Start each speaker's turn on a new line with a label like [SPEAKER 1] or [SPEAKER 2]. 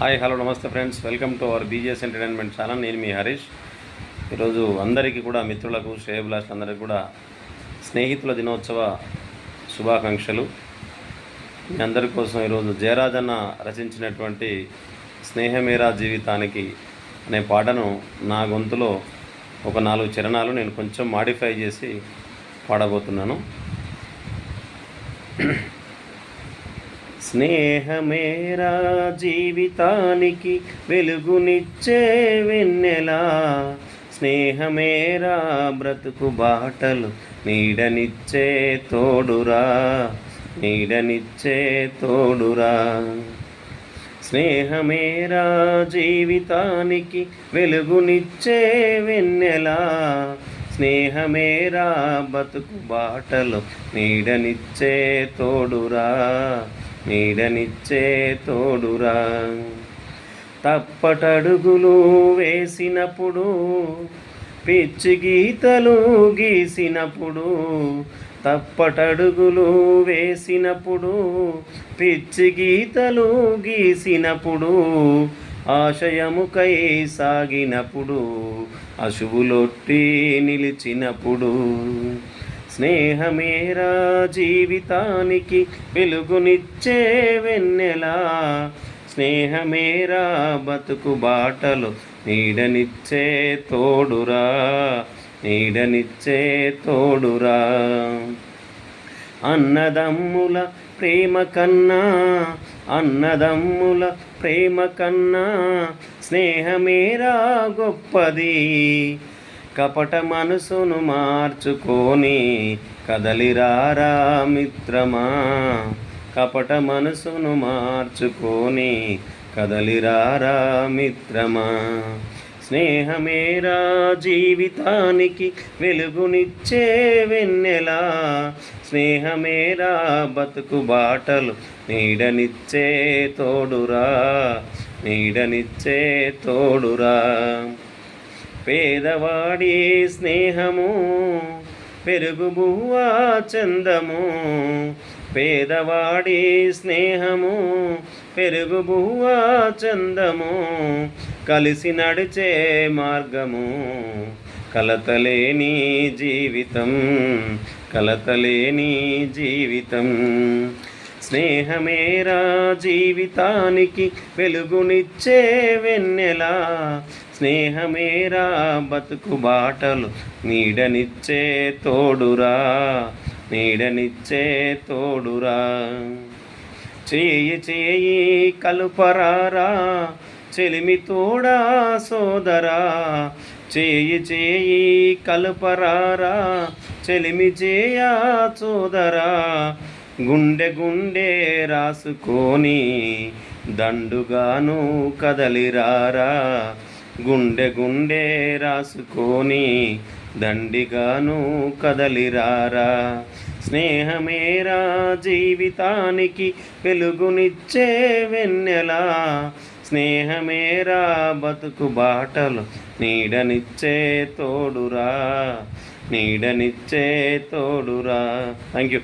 [SPEAKER 1] Hi hello నమస్తే friends, welcome to our BJS entertainment channel. నేను మీ హరీష్. ఈరోజు అందరికీ కూడా, మిత్రులకు, శ్రేయభిలాషులందరికీ కూడా స్నేహితుల దినోత్సవ శుభాకాంక్షలు. మీ అందరి కోసం ఈరోజు జయరాజన్న రచించినటువంటి స్నేహమేరా జీవితానికి అనే పాటను నా గొంతులో ఒక 4 చరణాలు నేను కొంచెం మాడిఫై చేసి పాడబోతున్నాను. స్నేహమేరా జీవితానికి వెలుగునిచ్చే వెన్నెలా, స్నేహమేరా బ్రతుకు బాటలు నీడనిచ్చే తోడురా, నీడనిచ్చే తోడురా. స్నేహమేరా జీవితానికి వెలుగునిచ్చే వెన్నెలా, స్నేహమేరా బతుకు బాటలు నీడనిచ్చే తోడురా, నీడనిచ్చే తోడురా. తప్పటడుగులు వేసినప్పుడు, పిచ్చి గీతలు గీసినప్పుడు, తప్పటడుగులు వేసినప్పుడు, పిచ్చి గీతలు గీసినప్పుడు, ఆశయముకై సాగినప్పుడు, అశువులొట్టి నిలిచినప్పుడు, స్నేహమేరా జీవితానికి వెలుగునిచ్చే వెన్నెలా, స్నేహమేరా బతుకు బాటలు నీడనిచ్చే తోడురా, నీడనిచ్చే తోడురా. అన్నదమ్ముల ప్రేమ కన్నా, అన్నదమ్ముల ప్రేమ కన్నా స్నేహమేరా గొప్పది. కపట మనసును మార్చుకొని కదలిరారా మిత్రమా, కపట మనసును మార్చుకొని కదలిరారా మిత్రమా. స్నేహమేరా జీవితానికి వెలుగునిచ్చే వెన్నెలా, స్నేహమేరా బతుకు బాటలు నీడనిచ్చే తోడురా, నీడనిచ్చే తోడురా. పేదవాడి స్నేహము పెరుగుబువ్వా చందము, పేదవాడి స్నేహము పెరుగుబువ్వా చందము, కలిసి నడిచే మార్గము కలతలేని జీవితం, కలతలేని జీవితం. స్నేహమేరా జీవితానికి వెలుగునిచ్చే వెన్నెలా, స్నేహమేరా బతుకు బాటలు నీడనిచ్చే తోడురా, నీడనిచ్చే తోడురా. చేయి చేయి కలుపరారా చెలిమి తోడా సోదరా, చేయి చేయి కలుపరారా చెలిమి చేయా సోదరా. గుండె గుండె రాసుకొని దండుగాను కదలిరారా, గుండె గుండె రాసుకొని దండిగాను కదలిరారా. స్నేహమేరా జీవితానికి వెలుగునిచ్చే వెన్నెలా, స్నేహమేరా బతుకు బాటలు నీడనిచ్చే తోడురా, నీడనిచ్చే తోడురా. Thank you.